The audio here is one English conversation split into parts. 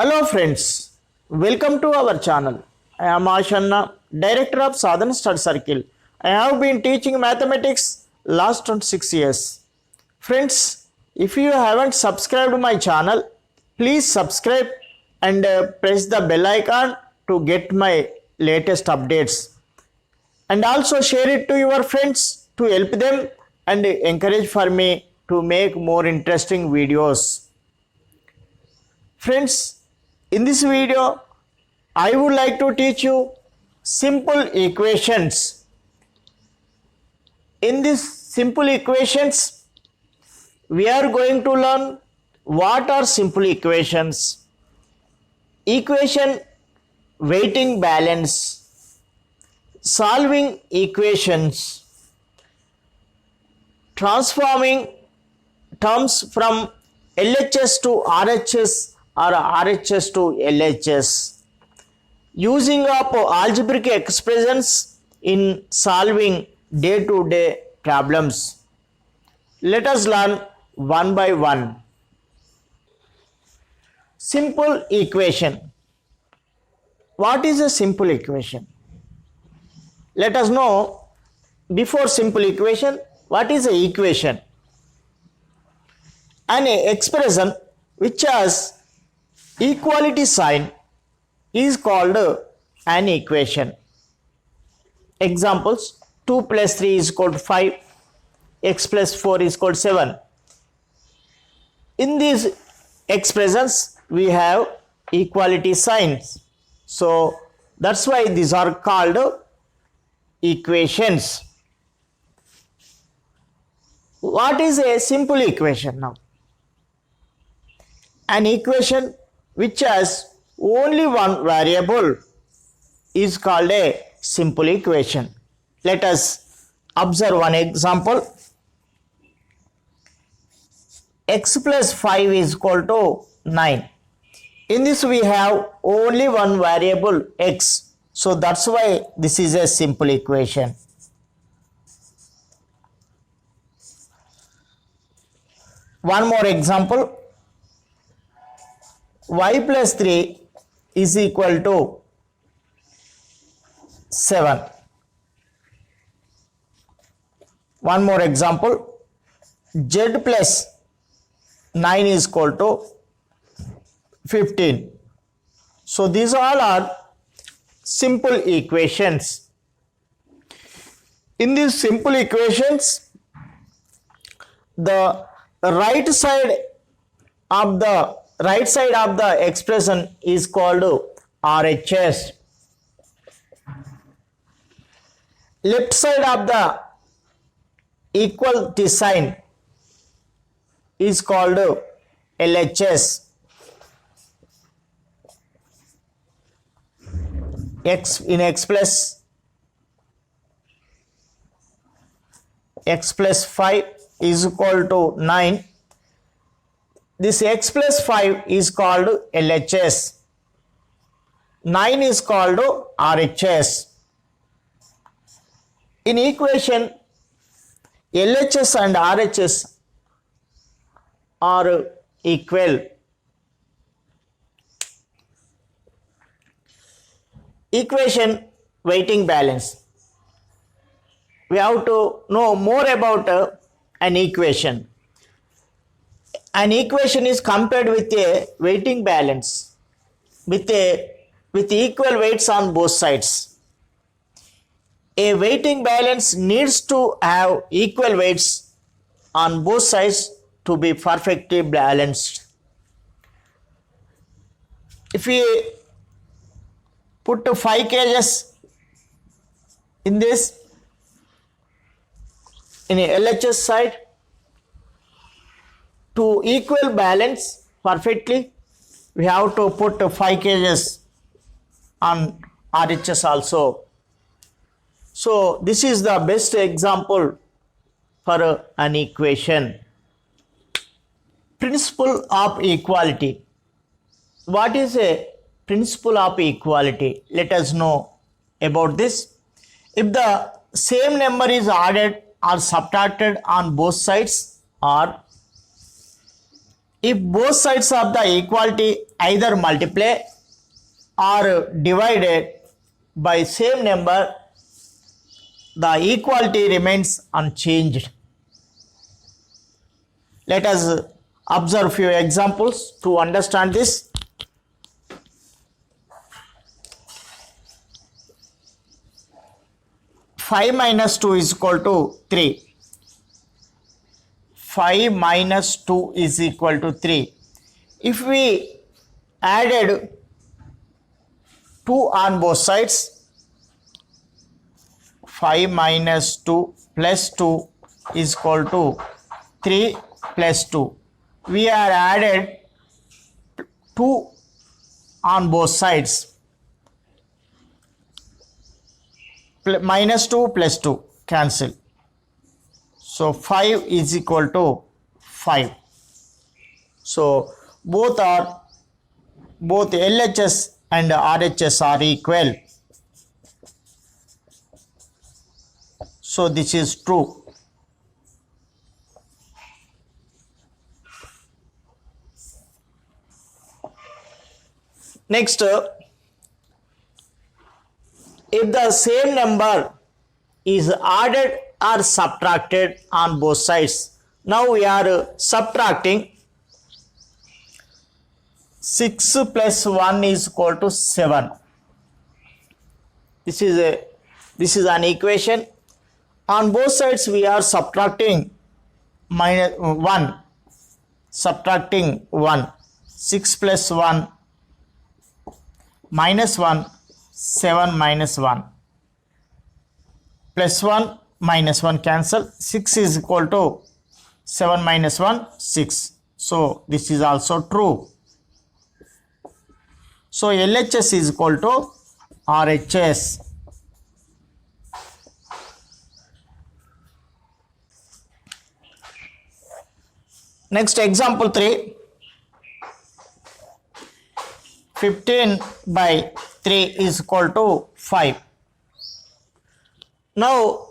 Hello friends, welcome to our channel. I am Ashanna, Director of Sadhana Study Circle. I have been teaching mathematics last 26 years. Friends, if you haven't subscribed my channel, please subscribe and press the bell icon to get my latest updates. And also share it to your friends to help them and encourage for me to make more interesting videos. Friends, in this video, I would like to teach you simple equations. In these simple equations, we are going to learn what are simple equations, equation weighting balance, solving equations, transforming terms from LHS to RHS or RHS to LHS, using of algebraic expressions in solving day-to-day problems. Let us learn one by one. Simple equation. What is a simple equation? Let us know before simple equation, what is an equation? An expression which has equality sign is called an equation. Examples: 2 plus 3 is equal to 5, x plus 4 is equal to 7. In these expressions, we have equality signs. So that's why these are called equations. What is a simple equation now? An equation which has only one variable is called a simple equation. Let us observe one example. X plus 5 is equal to 9. In this we have only one variable x. So that's why this is a simple equation. One more example. Y plus 3 is equal to 7. One more example. Z plus 9 is equal to 15. So these all are simple equations. In these simple equations, the right side of the expression is called RHS. Left side of the equality sign is called LHS. X plus 5 is equal to 9. This x plus 5 is called LHS. 9 is called RHS. In equation, LHS and RHS are equal. Equation weighting balance. We have to know more about an equation. An equation is compared with a weighting balance with equal weights on both sides. A weighting balance needs to have equal weights on both sides to be perfectly balanced. If we put 5 kgs in this, in a LHS side, to equal balance perfectly, we have to put 5 kgs on RHS also. So this is the best example for an equation. Principle of equality. What is a principle of equality? Let us know about this. If the same number is added or subtracted on both sides, or if both sides of the equality either multiply or divided by same number, the equality remains unchanged. Let us observe few examples to understand this. Five minus 2 is equal to 3. 5 minus 2 is equal to 3. If we added 2 on both sides, 5 minus 2 plus 2 is equal to 3 plus 2. We are added 2 on both sides. Minus 2 plus 2 cancel. So 5 is equal to 5. So both LHS and RHS are equal. So this is true. Next, if the same number is added or subtracted on both sides, now we are subtracting. 6 plus 1 is equal to 7. This is an equation. On both sides we are subtracting minus 1. Subtracting 1. 6 plus 1 minus 1. 7 minus 1. Plus 1 minus 1 cancel. 6 is equal to 7 minus 1, 6. So this is also true. So LHS is equal to RHS. Next, example 3. 15 by 3 is equal to 5. Now,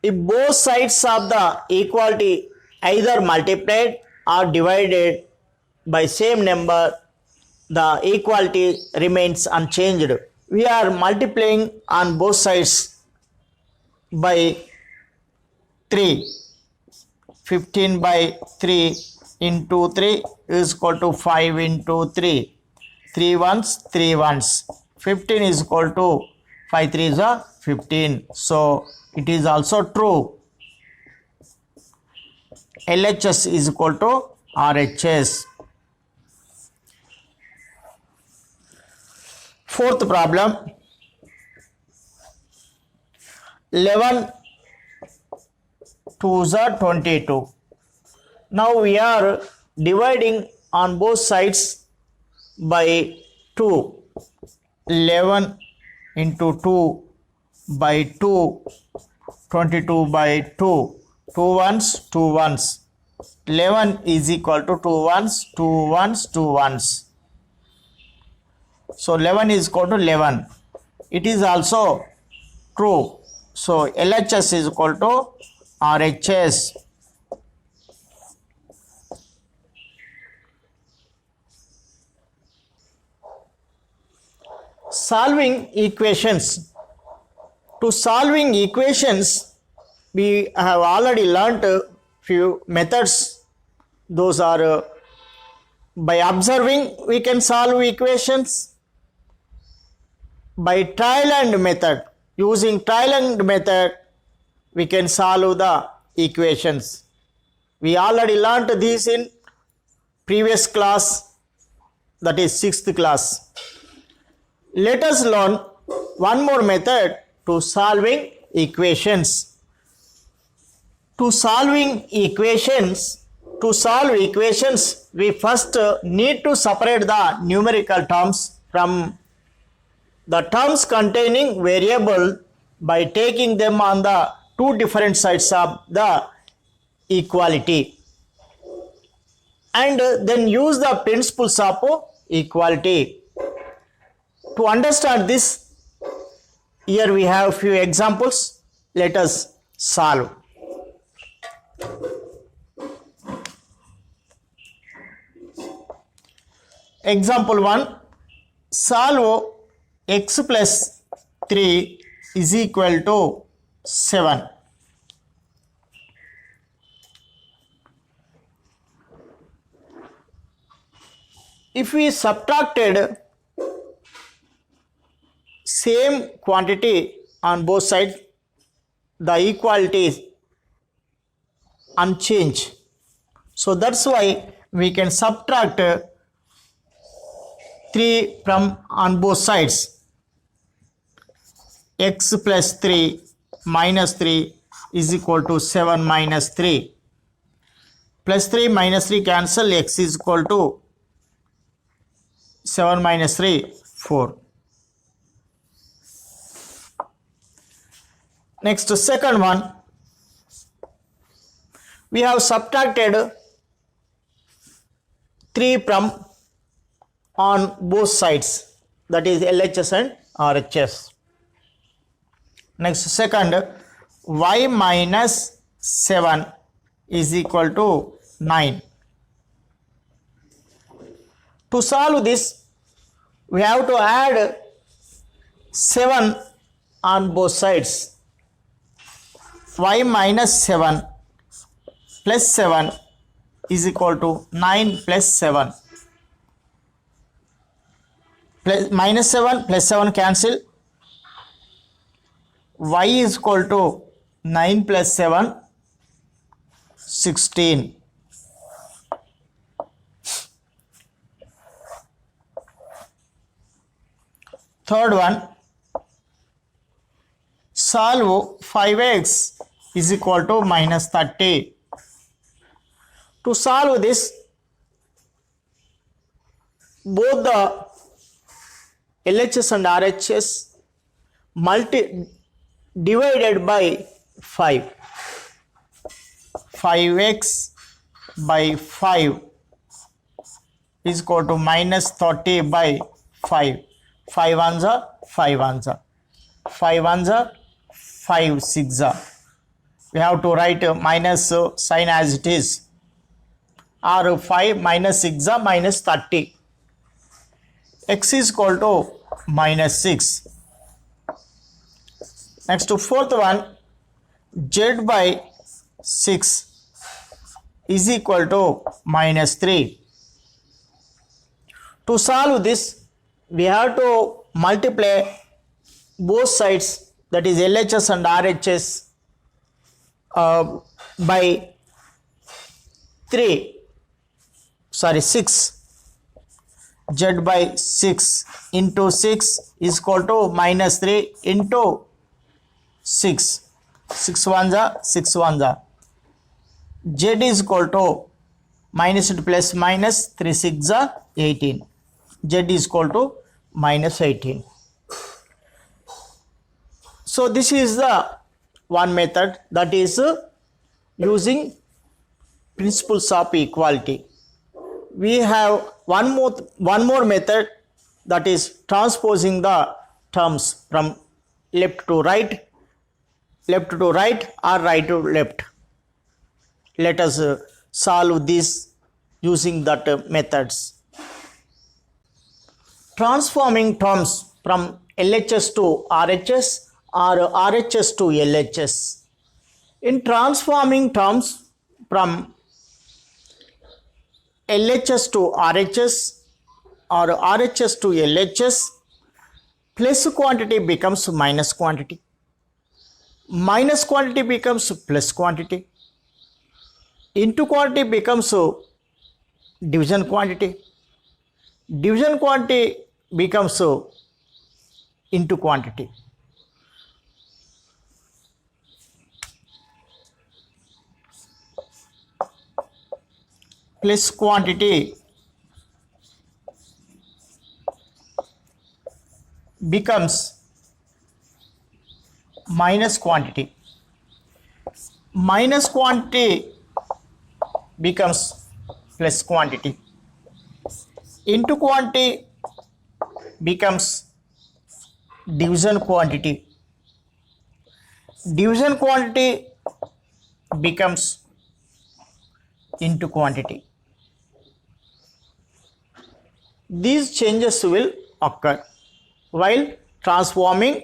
if both sides of the equality either multiplied or divided by same number, the equality remains unchanged. We are multiplying on both sides by 3. 15 by 3 into 3 is equal to 5 into 3. 3 ones, 3 ones. 15 is equal to 5 3s are 15. So it is also true. LHS is equal to RHS. Fourth problem. 11 2s are 22. Now we are dividing on both sides by 2. 11 into 2 by 2. 22 by 2. 2 ones, 2 ones. 11 is equal to 2 ones, 2 ones, 2 ones. So 11 is equal to 11. It is also true. So LHS is equal to RHS. Solving equations. To solving equations, we have already learnt a few methods. Those are by observing we can solve equations. By trial and method. Using trial and method, we can solve the equations. We already learnt these in previous class, that is 6th class. Let us learn one more method to solving equations. To solve equations, we first need to separate the numerical terms from the terms containing variable by taking them on the two different sides of the equality, and then use the principles of equality. To understand this, here we have few examples. Let us solve. Example 1, solve x plus 3 is equal to 7. If we subtracted same quantity on both sides, the equality is unchanged. So that's why we can subtract 3 from on both sides. X plus 3 minus 3 is equal to 7 minus 3. Plus 3 minus 3 cancel, x is equal to 7 minus 3, 4. Next, second one, we have subtracted 3 from on both sides, that is LHS and RHS. Next, second, y minus 7 is equal to 9. To solve this, we have to add 7 on both sides. Y minus 7 plus 7 is equal to 9 plus 7. Plus, minus 7 plus 7 cancel. Y is equal to 9 plus 7, 16. Third one, solve 5x is equal to minus 30. To solve this, both the LHS and RHS divided by 5. 5x by 5 is equal to minus 30 by 5. 5 ones are 5 ones are 5 ones are 5 6 are. We have to write minus sign as it is, or 5 minus 6 are minus 30. X is equal to minus 6. Next, fourth one, z by 6 is equal to minus 3. To solve this, we have to multiply both sides, that is LHS and RHS, by 6. Z by 6 into 6 is equal to minus 3 into 6. 6 ones are 6 ones are. Z is equal to minus into plus minus, 3 6 are 18. Z is equal to minus 18. So this is the one method, that is using principles of equality. We have one more method, that is transposing the terms from left to right or right to left. Let us solve this using that methods. Transforming terms from LHS to RHS or RHS to LHS. In transforming terms from LHS to RHS or RHS to LHS, plus quantity becomes minus quantity. Minus quantity becomes plus quantity. Into quantity becomes division quantity. Division quantity becomes into quantity. Plus quantity becomes minus quantity. Minus quantity becomes plus quantity. Into quantity becomes division quantity. Division quantity becomes into quantity. these changes will occur while transforming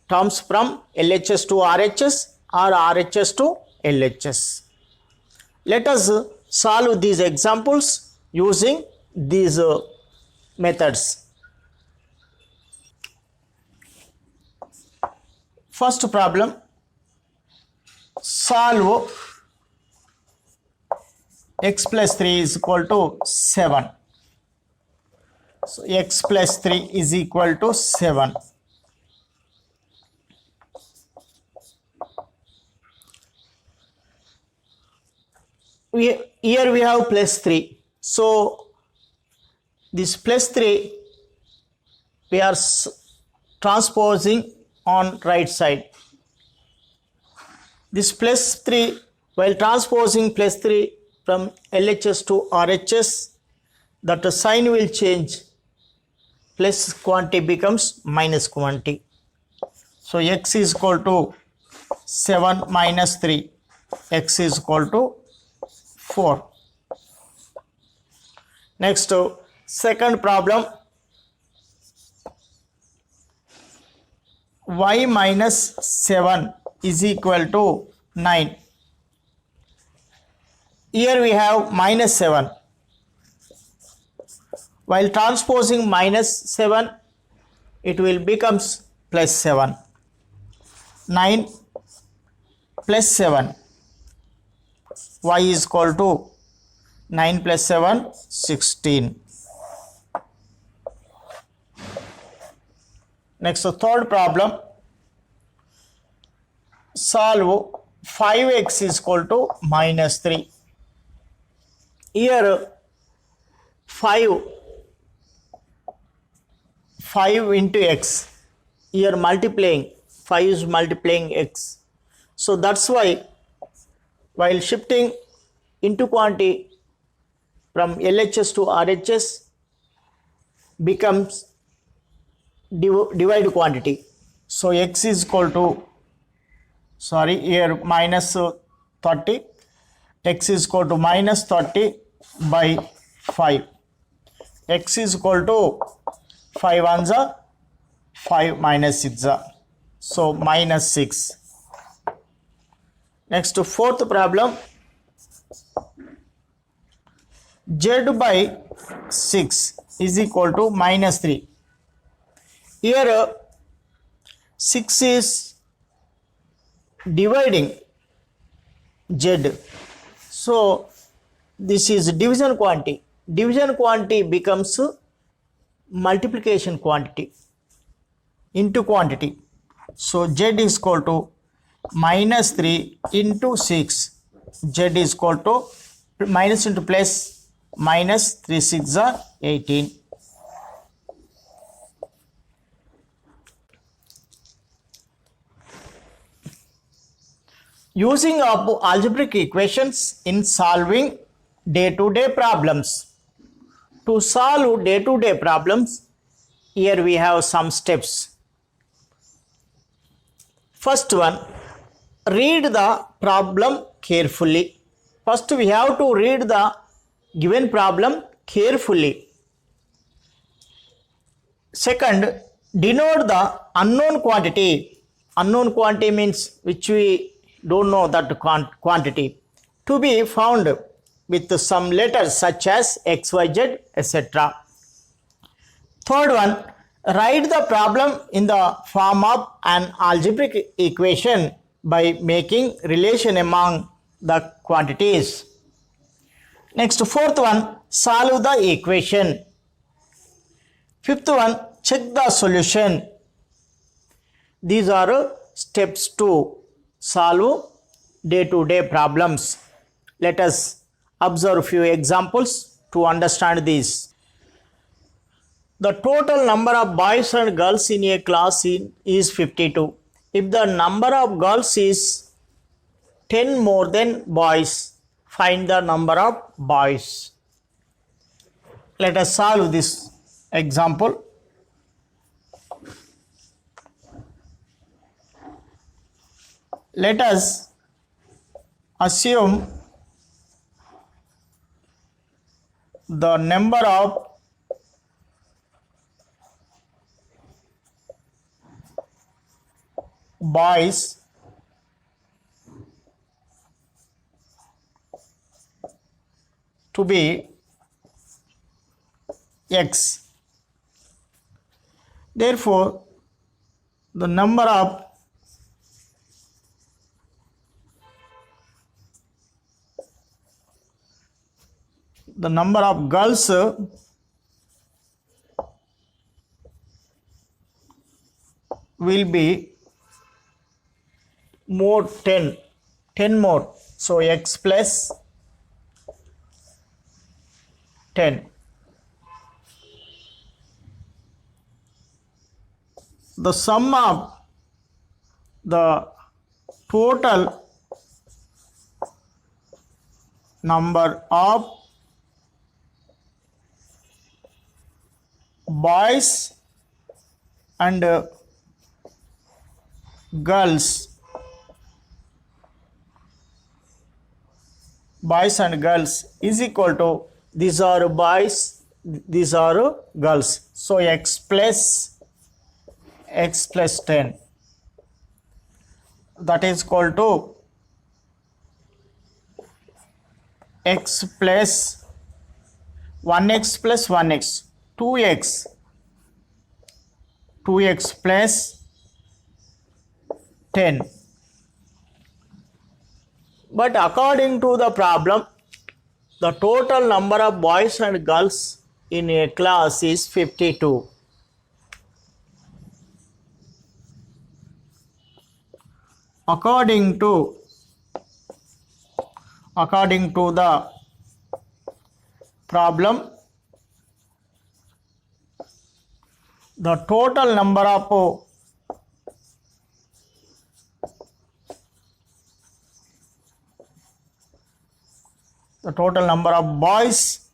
terms from LHS to RHS or RHS to LHS. Let us solve these examples using these methods. First problem, solve x plus 3 is equal to 7. So x plus 3 is equal to 7. Here we have plus 3. So this plus 3 we are transposing on right side. This plus 3, while transposing plus 3 from LHS to RHS, that sign will change. Plus quantity becomes minus quantity. So x is equal to 7 minus 3. X is equal to 4. Next, second problem, y minus 7 is equal to 9. Here we have minus 7. While transposing minus 7, it will becomes plus 7. 9 plus 7. Y is equal to 9 plus 7, 16. Next, the third problem, solve 5x is equal to minus 3. Here 5 into x, here multiplying, 5 is multiplying x. So that's why while shifting into quantity from LHS to RHS becomes divide quantity. So x is equal to, here minus 30, x is equal to minus 30 by 5. X is equal to 5 ones are 5 minus 6 are, so minus 6. Next, fourth problem, z by 6 is equal to minus 3. Here 6 is dividing z, so this is division quantity. Division quantity becomes multiplication quantity into quantity. So z is equal to minus 3 into 6. Z is equal to minus into plus, minus 3 6 are 18. Using algebraic equations in solving day-to-day problems. To solve day-to-day problems, here we have some steps. First one, read the problem carefully. First we have to read the given problem carefully. Second, denote the unknown quantity. Unknown quantity means which we don't know that quantity, to be found with some letters such as x, y, z, etc. Third one, write the problem in the form of an algebraic equation by making relation among the quantities. Next, fourth one, solve the equation. Fifth one, check the solution. These are steps to solve day-to-day problems. Let us observe few examples to understand this. The total number of boys and girls in a class is 52. If the number of girls is 10 more than boys, find the number of boys. Let us solve this example. Let us assume the number of boys to be X. Therefore, the number of girls will be more 10 more. So X plus 10. The sum of the total number of boys and girls is equal to, these are boys, these are girls, so X plus 10, that is equal to X plus 1x plus 1x, 2x plus 10. But according to the problem, the total number of boys and girls in a class is 52. According to the problem, the total number of boys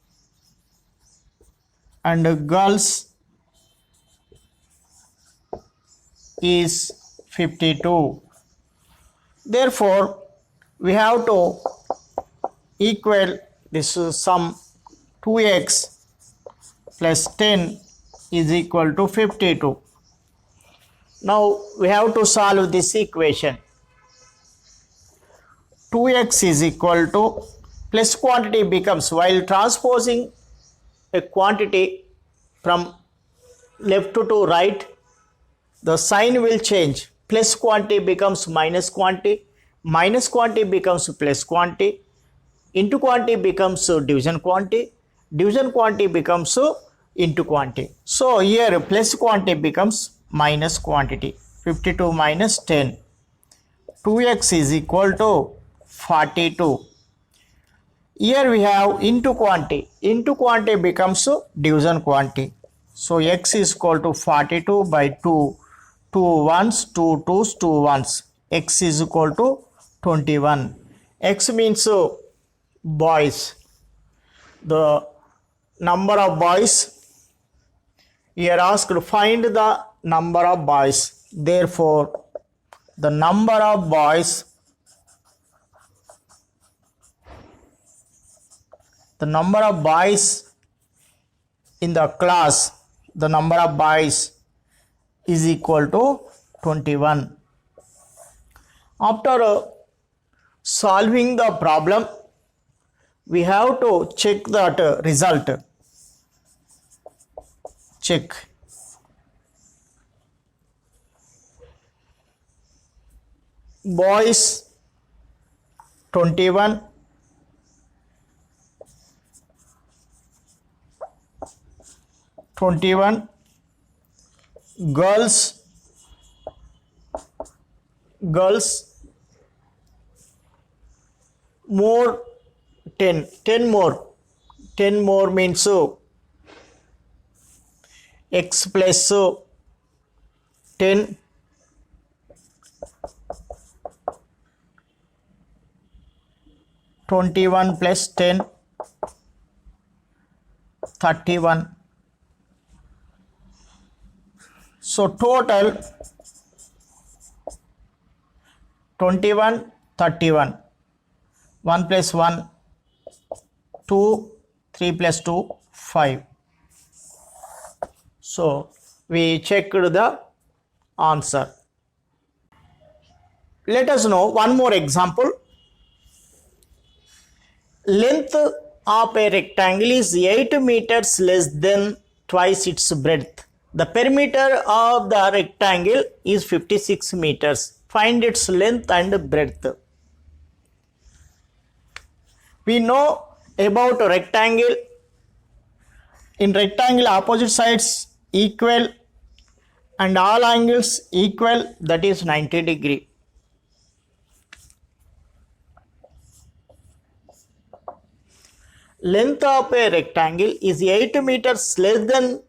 and girls is 52. Therefore, we have to equal this sum, 2x plus 10 is equal to 52. Now we have to solve this equation. 2x is equal to, plus quantity becomes, while transposing a quantity from left to right, the sign will change. Plus quantity becomes minus quantity becomes plus quantity, into quantity becomes division quantity becomes into quantity. So here plus quantity becomes minus quantity, 52 minus 10, 2x is equal to 42. Here we have into quantity becomes division quantity. So x is equal to 42 by 2, 2 ones, 2 twos, 2 ones, x is equal to 21. X means boys. The number of boys, here asked to find the number of boys. Therefore, the number of boys in the class, the number of boys is equal to 21. After solving the problem, we have to check that result. Check. Boys 21, girls more 10 more means x plus 10 21 plus 10 31. So total 21 31, 1 plus 1 2, 3 plus 2 5. So we checked the answer. Let us know one more example. Length of a rectangle is 8 meters less than twice its breadth. The perimeter of the rectangle is 56 meters. Find its length and breadth. We know about a rectangle. In rectangle, opposite sides equal and all angles equal, that is 90 degree. Length of a rectangle is 8 meters less than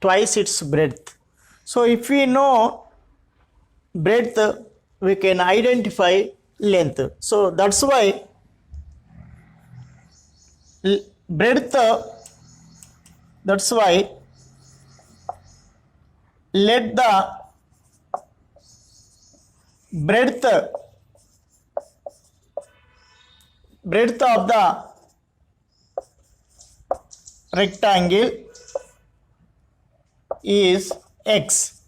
twice its breadth. So if we know breadth, we can identify length. So that's why breadth, that's why let the breadth of the rectangle is x.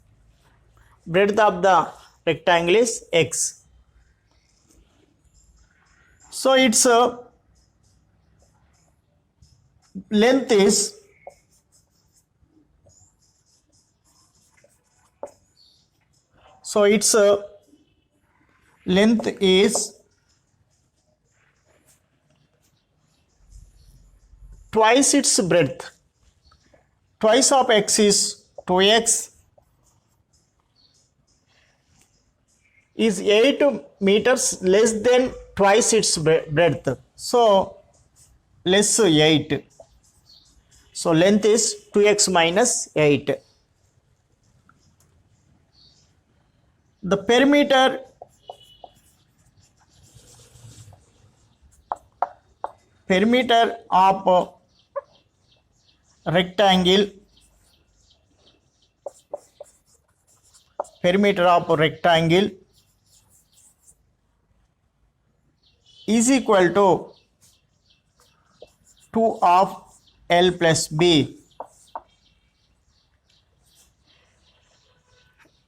Breadth of the rectangle is x. So its length is length is twice its breadth. Twice of x is 2x, is 8 meters less than twice its breadth. So less 8. So length is 2x minus 8. The perimeter of rectangle is equal to 2 of L plus B.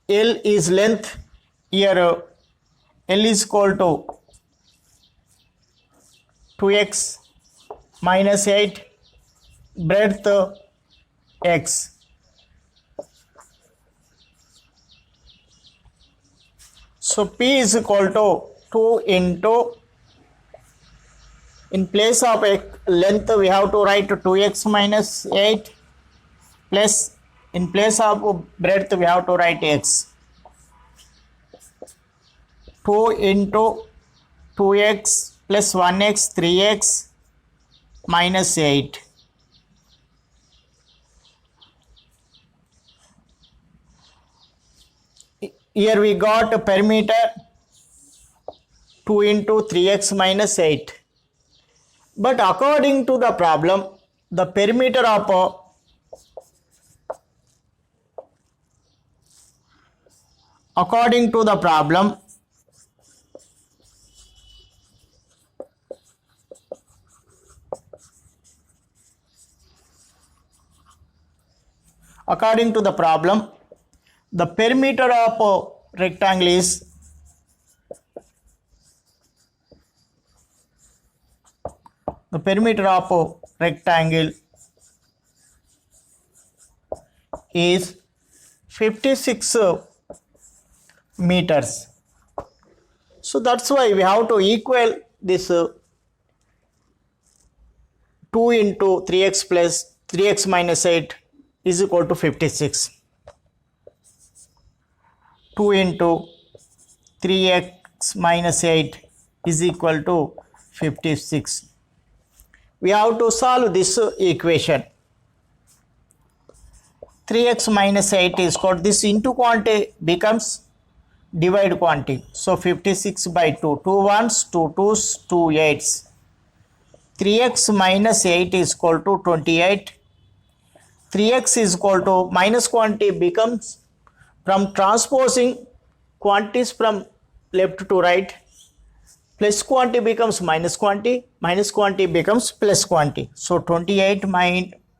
L is length. Here L is equal to 2x minus 8, breadth x. So P is equal to 2 into, in place of length we have to write 2x minus 8 plus, in place of breadth we have to write x. 2 into 2x plus 1x, 3x minus 8. Here we got a perimeter 2 into 3x minus 8. But according to the problem, the perimeter of according to the problem, the perimeter of rectangle is the perimeter of rectangle is 56 meters. So that's why we have to equal this 2 into 3x plus 3x minus 8 is equal to 56. 2 into 3x minus 8 is equal to 56. We have to solve this equation. 3x minus 8 is called, this into quantity becomes divide quantity. So 56 by 2, 2 ones, 2 twos, 2 8s. 3x minus 8 is equal to 28. 3x is equal to, minus quantity becomes, from transposing quantities from left to right, plus quantity becomes minus quantity becomes plus quantity. So 28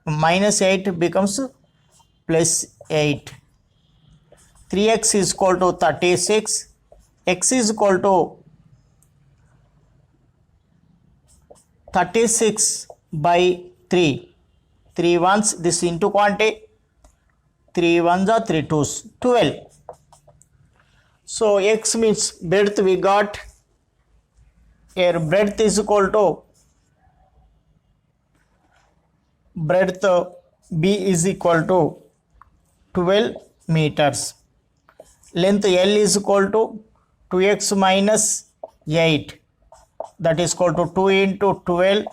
minus 8 becomes plus 8. 3x is equal to 36. x is equal to 36 by 3. 3 ones, this into quantity, 3 ones are 3 twos, 12. So x means breadth we got. Here breadth is equal to breadth B is equal to 12 meters. Length L is equal to 2x minus 8. That is equal to 2 into 12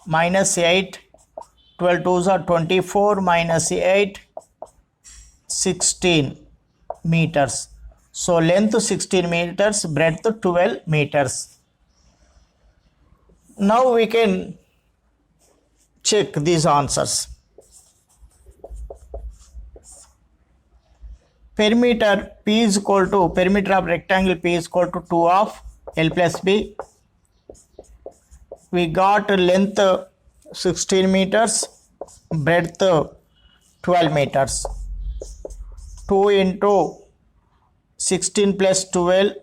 minus 8. 12 twos are 24 minus 8, 16 meters. So length 16 meters, breadth 12 meters. Now we can check these answers. Perimeter P is equal to, perimeter of rectangle P is equal to 2 of L plus B. We got length 16 meters, breadth 12 meters. 2 into 16 plus 12,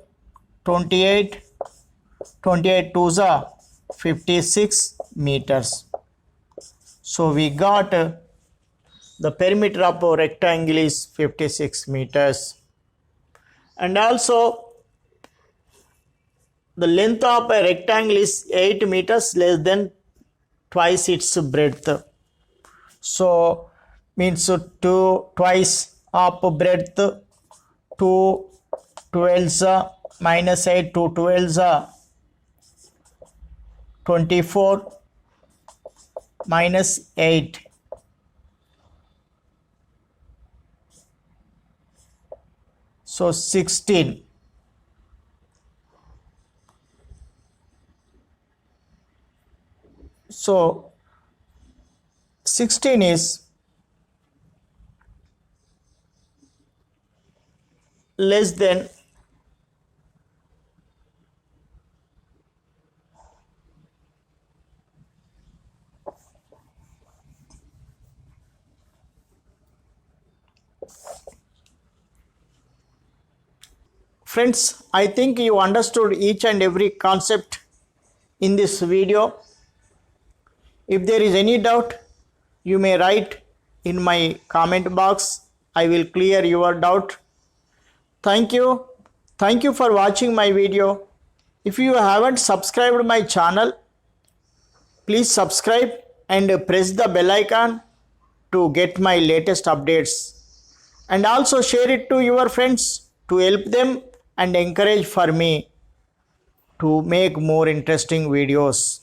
28. 28 twos are 56 meters. So we got the perimeter of a rectangle is 56 meters. And also the length of a rectangle is 8 meters less than twice its breadth. So means twice of breadth, 2 12s minus 8, 2 12s 24 minus 8. So 16. So 16 is less than Friends, I think you understood each and every concept in this video. If there is any doubt, you may write in my comment box. I will clear your doubt. Thank you. Thank you for watching my video. If you haven't subscribed my channel, please subscribe and press the bell icon to get my latest updates. And also share it to your friends to help them and encourage for me to make more interesting videos.